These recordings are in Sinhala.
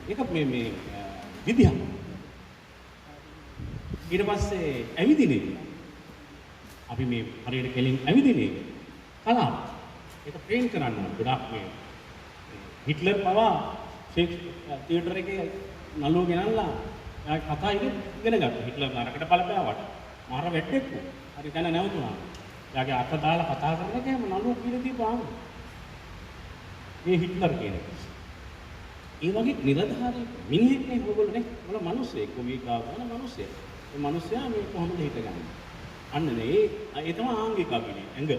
ඒක මේ විදිහක්. ඊට පස්සේ ඇවිදිනේ. අපි මේ හරියට කෙලින් ඇවිදිනේ. කලාව. ඒක ප්‍රේම කරන්න ඕන. ගොඩාක් මේ හිට්ලර් පවා තියටර් එකේ නළුව ගෙනල්ලා එයා කතා ඉගෙන ගත්තා. හිට්ලර් නරකට බලපෑවට. මාර වැටෙක්ක. හරි දැන නැවතුණා. එයාගේ අත දාලා කතා කරන එකම නළුව කියලා දීපාම. මේ හිට්ලර් කියන්නේ. ඒ වගේ නිරධාරී මිනිහෙක් නේ ඕගොල්ලෝ නේ. මොන මිනිස්සෙක් කොමිකාව කරන මිනිස්සෙක්. ඒ මිනිස්සයා මේ කොහොමද හිටගන්නේ? අන්න නේ ඒ තමයි ආංගික අභිනය. ඇඟ.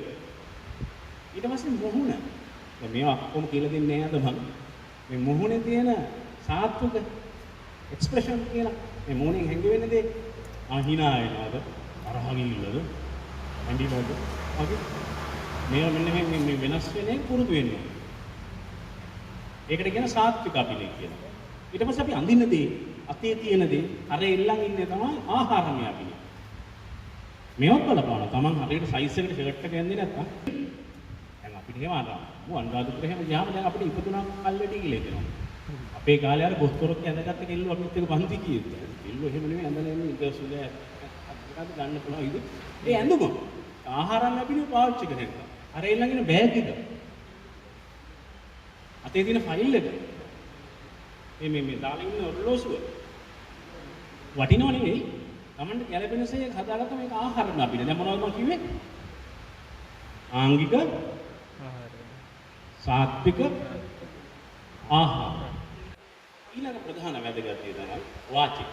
ඊට පස්සේ මොහුන. දැන් මේවා කොහොම කියලා දෙන්නේ නැහැද මම? මේ මොහුනේ තියෙන සාත්වික එක්ස්ප්‍රෙෂන් කියලා මේ මොහුනෙන් හැංගි වෙන දේ hina වෙනවද? තරහ ගිල්ලද? ඇඬිවද? වගේ මේවා මෙන්න මේ වෙනස් වෙන්නේ පුරුදු වෙන්න ඕනේ. ඒකට කියන සාත්වික අභිනය කියලා. ඊට පස්සේ අපි අඳින දේ, අතේ තියෙන දේ, අරේ ඉල්ලන් ඉන්නේ තමයි ආහාරමය අභිනය. මේවත් බලපානවා. Taman හරියට සයිස් එකට ෂර්ට් එක යන්නේ නැත්තම් දැන් අපිට එහෙම අරන් අනුරාධපුර එහෙම ගියාම දැන් අපිට ඉපදුනා කල්වැටි කියලා දෙනවා. අපේ කාලේ අර බොස්තරොක් ඇඳගත්ත කෙල්ලෝ අපිත් එක්ක පන්ති කියෙත්. කෙල්ලෝ එහෙම නෙමෙයි ඇඳලා ඉන්නේ ඉඳ සුද අද ගන්න පුළුවන් ඉද. ඒ ඇඳුම ආහාරම් ලැබෙන්නේ පාවිච්චි කරන එක. අර ඊළඟින බෑග් එක. අතේ තියෙන ෆයිල් එක. මේ දාලා ඉන්න ඔරලෝසුව. වටිනව නෙවෙයි. Tamanට ගැළපෙනසේ හදාගත්ත මේක ආහාරම් ලැබෙන්නේ. දැන් මොනවද මම කිව්වේ? ආංගික සාත්වික ආහාර. ඊළඟ ප්‍රධාන වැදගත් දේ තමයි වාචික.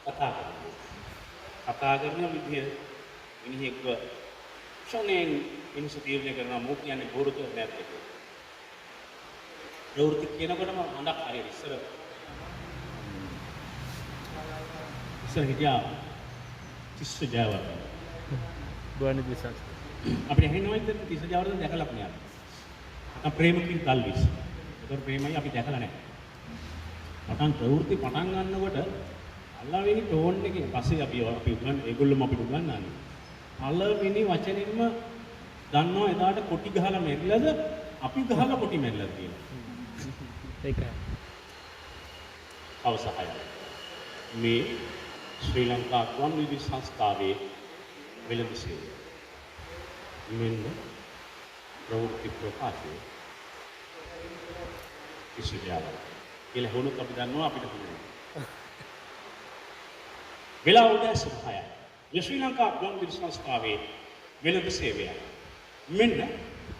කතා කරනවා. කතා කරන විදිය මිනිහෙක්ව ෂොනෙන් මිනිස්සු තීරණය කරනවා මෝ කියන්නේ බොරු කියලා නැද්ද කියලා. ප්‍රවෘත්ති කියනකොටම හඳක් හරියට ඉස්සර හිටියා තිස්ස ජයවර්ධන. ගුවන් විදුලි අපිට ඇහෙනවද තිස්ස ජයවර්ධන දැකලා නැහැ. නැත්නම් ප්‍රේමකින් තල්විස්. ඒතර ප්‍රේමයි අපි දැකලා නැහැ. පටන් ප්‍රවෘත්ති පටන් ගන්නකොට අල්ලවෙනි ටෝන් එකේ පස්සේ අපි උගන් ඒගොල්ලොම අපිට උගන්වන්නේ. අල්ලවෙනි වචනින්ම දන්නවා එදාට කොටි ගහලා මෙරිලාද අපි ගහලා කොටි මෙරිලාද කියලා. ඒකයි. අවසහය. මේ ශ්‍රී ලංකා ගුවන් විදුලි සංස්ථාවේ වෙළඳ සේවය. මෙන්න ප්‍රවෘත්ති ප්‍රකාශය. ඉස්සුජාව. කියලා හොනොත් අපි දන්නවා අපිට පුළුවන්. වෙලා උදෑසන 6යි. මේ ශ්‍රී ලංකා ගුවන් විදුලි සංස්ථාවේ වෙළඳ සේවය. මෙන්න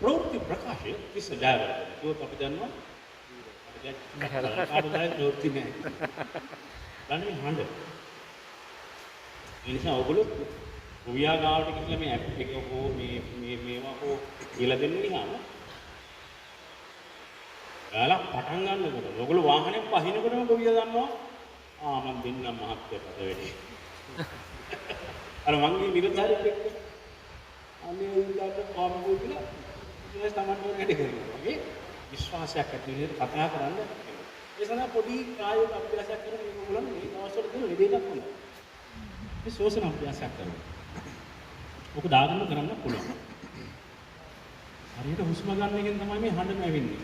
ප්‍රවෘත්ති ප්‍රකාශය ඉස්සුජාව. ඒකත් අපි දන්නවා. අපිට ප්‍රවෘත්ති නෑ. ගන්නේ හඬ. ඒ නිසා ඔයගොල්ලෝ ගොවියා ගාවට ගිහිල්ලා මේ ඇප් එක හෝ මේවා හෝ කියලා දෙන්න ගියාම ඔයාලා පටන් ගන්නකොට ඔයගොල්ලෝ වාහනේ පහිනකොටම ගොවියා දන්නවා මම දෙන්නම් මහත්කමට වැඩි. අර මංගේ නිරධාරියෙක් එක්ක අනේ උන්ට පාමුගු කියලා ඉතින් තමන්ට වැඩි කරනවා. මේ විශ්වාසයක් ඇති විදිහට කතා කරන්න. ඒ සඳහා පොඩි කායික අභ්‍යාසයක් කරන මේක උගලන් මේ දවස්වල දෙන ලෙඩේකට පුළුවන්. මේ ශෝෂණ අභ්‍යාසයක් කරනවා. ඔක දාගන්න කරන්න පුළුවන්. හරියට හුස්ම ගන්න එකෙන් තමයි මේ හඬම ඇවෙන්නේ.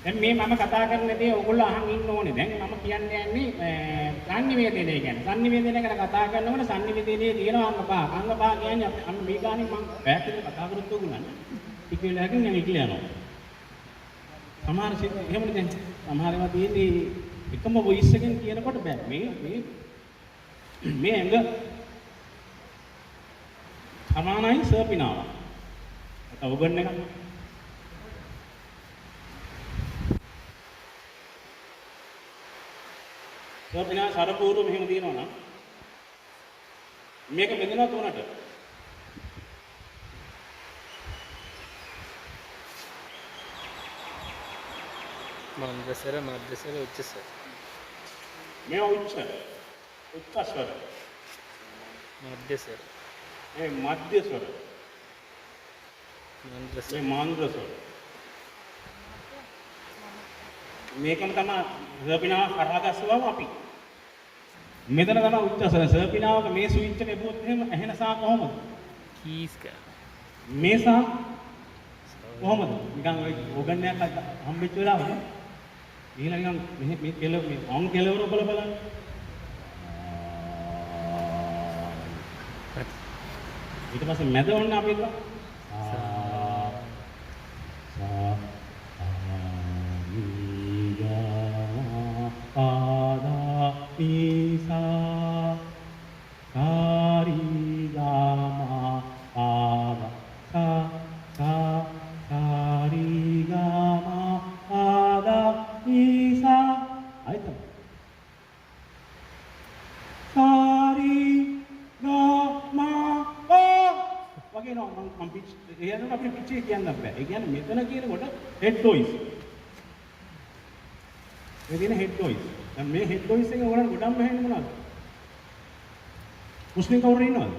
දැන් මේ මම කතා කරන දේ ඔයගොල්ලෝ අහන් ඉන්න ඕනේ. දැන් මම කියන්නේ සංනිවේදනය ගැන. සංනිවේදනය ගැන කතා කරනකොට සංනිවේදනයේ තියෙනවා අංග පහ. අංග පහ කියන්නේ අන්න මේ ගානේ මම පැයක් විතර කතා කරොත් ඔයගොල්ලන් ටික වෙලාවකින් දැන් ඉක්ල යනවා. සමහර සිත් එහෙමනේ දැන් සමහර ඒවා තියෙන්නේ එකම වොයිස් එකෙන් කියනකොට බෑ. මේ අංග සමානයි සර්පිනාව. අත උගන්න එක. සර්පිනා සරපූර්ව මෙහෙම දිනනවා නම් මේක බෙදෙනවා තුනට. මන්දසර මධ්‍යසර උච්චසර. මේවා උච්ච ස්වර. මධ්‍යසර. මධ්‍ය ස්වර. මන්ද්‍රස මේ මාන්ද්‍රස. මේකම තමයි සර්පිනාව කරා ගස්සුවම අපි. මෙතන තමයි උච්චසන සර්පිනාවක මේ ස්විච් එක එපුවොත් එහෙම ඇහෙන සා කොහොමද? කීස් කා මේ සා කොහොමද? නිකන් ඔය ඕගන් එකක් හම්බෙච්ච වෙලාවක ගිහලා නිකන් මේ කෙලව මේ ඔන් කෙලවර බලන්න. ඊට පස්සේ මැද ඔන්න අපි ඉන්නවා. මෙතන කියනකොට head voice. මේ කියන head voice. දැන් මේ head voice එක ඔයාලට ගොඩක්ම ඇහෙන්නේ මොනවද? මුස්ලිම් කවුරු ඉන්නවද?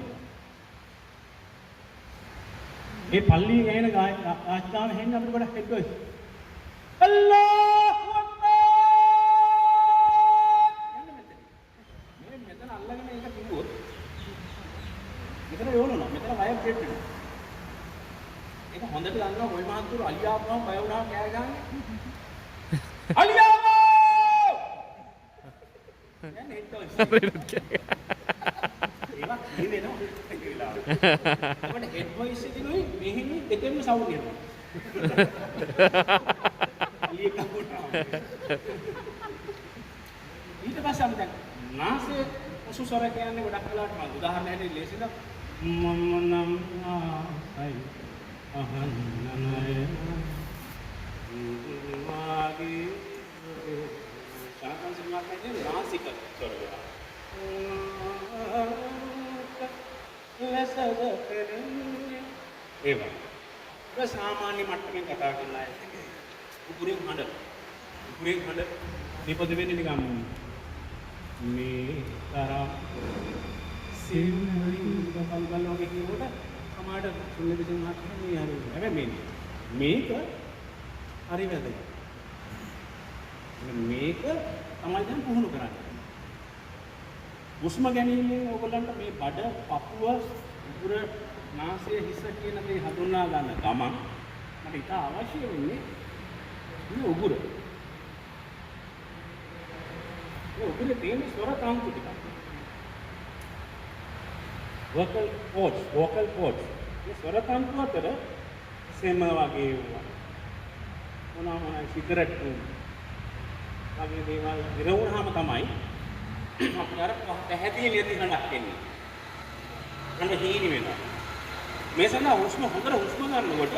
මේ පල්ලියේ ඇහෙන ආස්ථාන හෙන්න අපිට ගොඩක් head voice. අල්ලාහ් අක්බර්! යන්න මෙතන. මේ මෙතන අල්ලගෙන ඒක කිව්වොත් මෙතන යෝනනවා. මෙතන වයබ්‍රේට් වෙනවා. ඒක හොඳට දන්නවා කොයි මාත්තුරු අලියාපුවම බය වුණාම කෑ ගහන්නේ. අලියාපෝ! දැන් හෙඩ් වොයිස්. ඒවා කියන්නේ නෝ ඒක වෙලාවට. අපිට හෙඩ් වොයිස් එකේ මෙහෙම දෙකෙන්ම සවුන්ඩ් එනවා. අලියෙක් අහුණා. ඊට පස්සේ අපි දැන් නාසයේ උසුසර කියන්නේ ගොඩක් වෙලාවට මම උදාහරණයක් ලේසිද මම නම් ආයි අහන්නනය මාගේ සාකන් සමාකන්නේ නාසික ස්වරය ලසද කරන්නේ ඒවා ඒ සාමාන්‍ය මට්ටමින් කතා කරන අය උගුරෙන් හඬ නිපද වෙන්නේ නිකන් මේ තරම් සිල්වලින් කල්පල් වගේ කියනකොට සමහරට සුල්ලේ විසින් මාත්‍රේ මේ හරි. හැබැයි මේක හරි වැදගත්. මේක තමයි දැන් පුහුණු කරන්නේ. හුස්ම ගැනීමෙන් ඔයගොල්ලන්ට මේ බඩ, පපුව, උගුර, නාසය, හිස කියන දේ හඳුනා ගන්න ගමන් මට ඉත අවශ්‍ය වෙන්නේ මේ උගුර. මේ උගුරේ තියෙන ස්වර තන්තු ටික. vocal cords. මේ ස්වර තන්තු අතර සෙම වගේ මොනවා සිගරට් වගේ දේවල් ඉරවුනහම තමයි අපි අර පැහැදිලි හඬක් එන්නේ. හඬ හීනි වෙනවා. මේ සඳහා හුස්ම හොඳට හුස්ම ගන්නකොට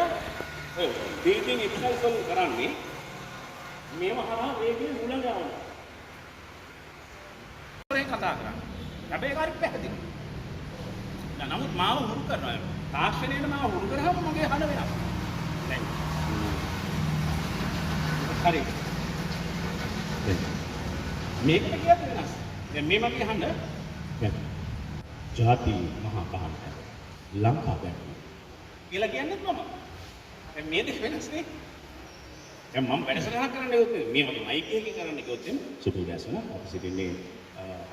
ඔය breathing exercise කරන්නේ මේව හරහා වේගයෙන් උලංග ගන්නවා. ඒක කතා කරන්නේ. හැබැයි ඒක හරි පැහැදිලි. නමුත් මාව හුරු කරනවා. තාක්ෂණයට මාව හුරු කරාම මගේ හඬ වෙනවා. දැන් හරි. මේකට කියත් වෙනස්. දැන් මේ මගේ හඬ ජාති මහා කහන්න ලංකා බැංකුව කියලා කියන්නේත් මම. දැන් මේ දෙක වෙනස් නේ. දැන් මම වැඩසටහනක් කරන්න ගියොත් මේ වගේ මයික් එකකින් කරන්න ගියොත් සුපුල් දැසන අපි සිටින්නේ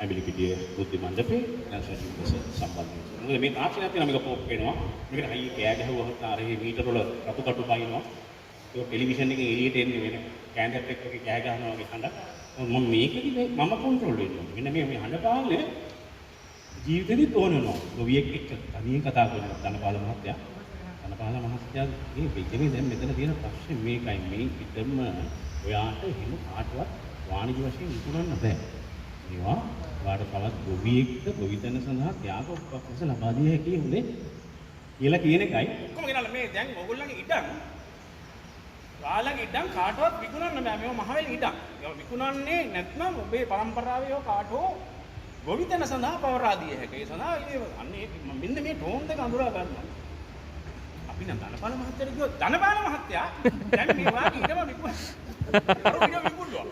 ඇඹිලිපිටිය බුද්ධ මණ්ඩපේ නැසටි කොස සම්බන්ධයෙන්. මොකද මේ තාක්ෂණයක් තියෙනවා මේක පොප් වෙනවා. මේකට හයිය කෑ ගැහුවහත් ආරේ මීටර වල රතු කටු පයින්නවා. ඒක ටෙලිවිෂන් එකෙන් එළියට එන්නේ වෙන කෑන්ඩර් එකක් වගේ කෑ ගහනවා වගේ හඬ. මම මේකදී මම කන්ට්‍රෝල් වෙනවා. මෙන්න මේ හඬ පාලනය ජීවිතේදීත් ඕන වෙනවා. ගොවියෙක් එක්ක තනියෙන් කතා කරනවා ධනපාල මහත්තයා. ධනපාල මහත්තයා මේ වෙච්චේ දැන් මෙතන තියෙන ප්‍රශ්නේ මේකයි. මේ පිටම ඔයාට එහෙම කාටවත් වාණිජ වශයෙන් විකුණන්න බෑ. ඒවා වාට තවත් ගොවියෙක්ට ගොවිතැන සඳහා ත්‍යාග උපක්‍රම ලබා දිය හැකි උනේ කියලා කියන එකයි. කොහොමද ගෙනල්ලා මේ දැන් ඕගොල්ලන්ගේ ඉඩම් ඔයාලගේ ඉඩම් කාටවත් විකුණන්න බෑ. මේව මහවැලි ඉඩම්. ඒවා විකුණන්නේ නැත්නම් ඔබේ පරම්පරාවේ ඒවා කාටෝ ගොවිතැන සඳහා පවරා දිය හැකි. ඒ සඳහා අන්නේ මෙන්න මේ ටෝන් දෙක අඳුරා ගන්නවා. අපි නම් ධනපාල මහත්තයාට කිව්වොත් ධනපාල මහත්තයා දැන් මේ වාගේ ඉඩම විකුණනවා. අර ඉඩම විකුණනවා.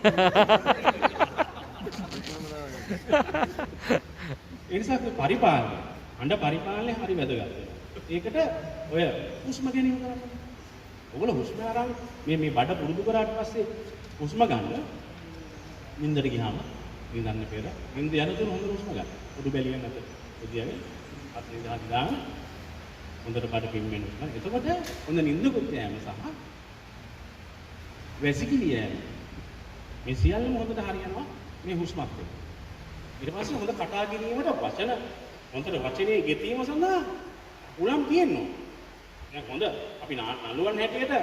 ඒ නිසා පරිපාලනය, හඬ පරිපාලනය හරි වැදගත් වෙනවා. ඒකට ඔය හුස්ම ගැනීම කරන්නේ ඔයගොල්ලෝ හුස්ම අරන් මේ බඩ පුරුදු කරාට පස්සේ හුස්ම ගන්න නින්දට ගියාම නින්දන්න පෙර නින්ද යනතුරු හොඳ හුස්ම ගන්න. උඩු බැලියෙන් නැත. උදියාවේ අතේ දහදි දාන හොඳට බඩ පිම්මෙන්න උස්ම. එතකොට හොඳ නින්දකුත් යෑම සහ වැසිකිලි යෑම මේ සියල්ලම හොඳට හරියනවා මේ හුස්මත් එක්ක. ඊට පස්සේ හොඳ කතා කිරීමට වචන හොඳට වචනේ ගෙතීම සඳහා උලම් තියෙනවා. දැන් හොඳ අපි නළුවන් හැටියට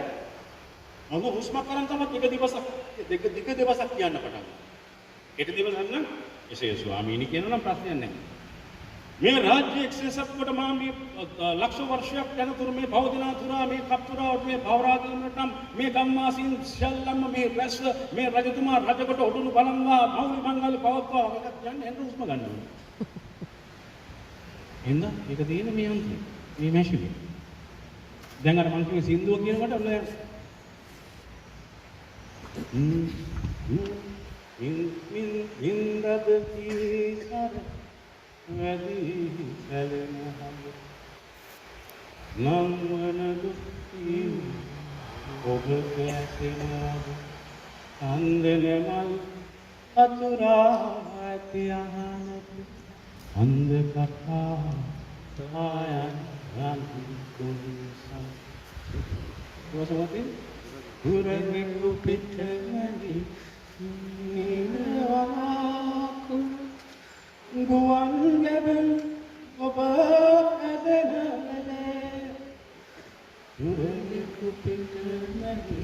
හොඳ හුස්මක් කරන් තමයි එක දවසක් දෙක දවසක් කියන්න පටන් ගන්නවා. කෙටි දවසක් නම් එසේ ස්වාමීනි කියනවා නම් ප්‍රශ්නයක් නැහැ. මේ රාජ්‍ය එක්සසප් කොට මා මේ ලක්ෂ වර්ෂයක් යනතුරු මේ භවදිනා තුරා මේ කප්තුරා මේ භවරාගීනට මේ ගම්මාසීන් සියල්ලම මේ රැස් මේ රජතුමා රජකොට ඔඩුණු බලන්වා මෞලි මංගල පවත්වා එකක් යන්නේ එන්න හුස්ම ගන්න ඕනේ. එන්න ඒක තියෙන මේ අන්තිම මේ මැෂිනේ. දැන් අර මං කිව්වේ සින්දුව කියනකොට ඔන්න ඉන්දද කීකර වැඩි සැලෙන හඳ නම් වන දුක්ති ඔබ කැසෙනවද අන්දන මල් අතුරා ඇති අහනට අන්ද කතා සායන් රන්කුසන් වසවතින් පුරගෙකු පිටමැදි නිරවාකු ගුවන් ගැබෙන් ඔබ ඇදෙනවනේ පුරගෙකු පිටමැදි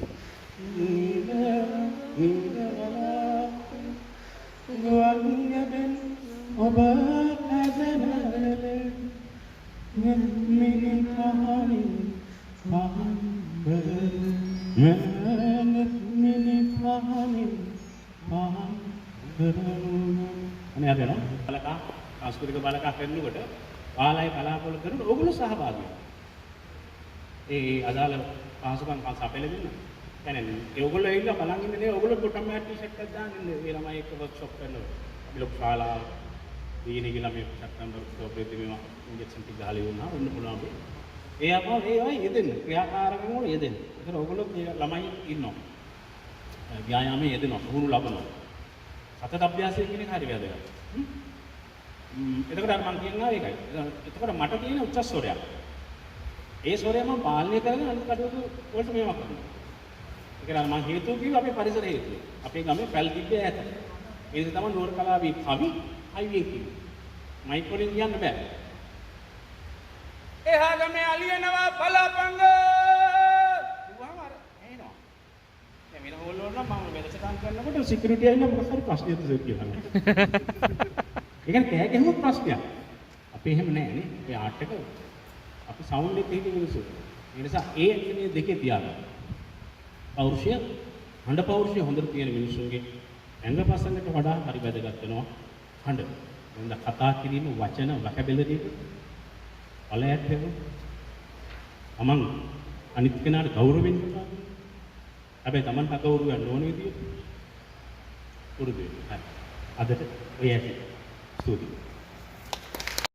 නිරවාකු ගුවන් ගැබෙන් ඔබ ඇදෙනවනේ මිනි පහනින් පහන් මිනි පහනින් පහන් අනේ අද නෝ බලකා සංස්කෘතික බලකා කරනකොට ආලය කලාපවල කරන ඕගොල්ලෝ සහභාගී ඒ අදාළ පහසුකම් සපයලා දෙන්න. කියන්නේ ඒගොල්ලෝ ඇවිල්ලා බලන් ඉන්නේ නේ ඕගොල්ලෝ බොටම් මෑට් ටී-ෂර්ට් එකක් දාගෙන ඉන්නේ. මේ ළමයි එක්ක වර්ක්ෂොප් කරනවා. අපි ලොකු ශාලා දීනේ ගිහලා මේ සැප්තැම්බර් ඔක්තෝබර් මේවා ඉන්ජෙක්ෂන් ටික ගහලා ඉවරනවා ඔන්න පුළුවන් අපි. ඒ අපව ඒ වයි යෙදෙන්න ක්‍රියාකාරකම් වල යෙදෙන්න. ඒතර ඕගොල්ලෝ ළමයි ඉන්නවා. ව්‍යායාමයේ යෙදෙනවා. පුහුණු ලබනවා. සතත අභ්‍යාසය කියන එක හරි වැදගත්. එතකොට මම කියනවා ඒකයි. එතකොට මට තියෙන උච්ච ස්වරයක්. ඒ ස්වරය මම පාලනය කරගෙන අනිත් කටයුතු වලට මේවා කරනවා. ඒක නම් මම හේතුව කිව්වා අපේ පරිසර හේතුව. අපේ ගමේ පැල් තිබ්බේ ඈත. ඒ නිසා තමයි නෝර කලාවේ කවි හයිවේ කිව්වේ. මයික් වලින් කියන්න බෑ. එහා ගමේ අලියනවා පලාපංග. දුවම අර එනවා. දැන් මෙන්න හොල් වල නම් මම වෙලසටන් කරනකොට සිකියුරිටි ඇවිල්ලා මොකක් හරි ප්‍රශ්නයක් තියෙනවා. ඒ කියන්නේ කෑ ගැහුවොත් ප්‍රශ්නයක්. අපි එහෙම නෑ නේ. ඒ ආර්ට් එක අපි සවුන්ඩ් එක හිතේ මිනිස්සු. ඒ නිසා ඒ මේ දෙකේ තියාගන්න. පෞරුෂය, හඬ පෞරුෂය හොඳට තියෙන මිනිස්සුන්ගේ ඇඟපසංගට වඩා හරි වැදගත් වෙනවා හඬ. හොඳ කතා කිරීම වචන වකබෙලරි එක බලයක් වෙනවා. තමන් අනිත් කෙනාට ගෞරවයෙන් කතා කරනවා. හැබැයි තමන්ට අගෞරවයක් නොවන විදියට පුරුදු වෙන්න. හරි. අදට ඔය ඇති. ස්තුතියි.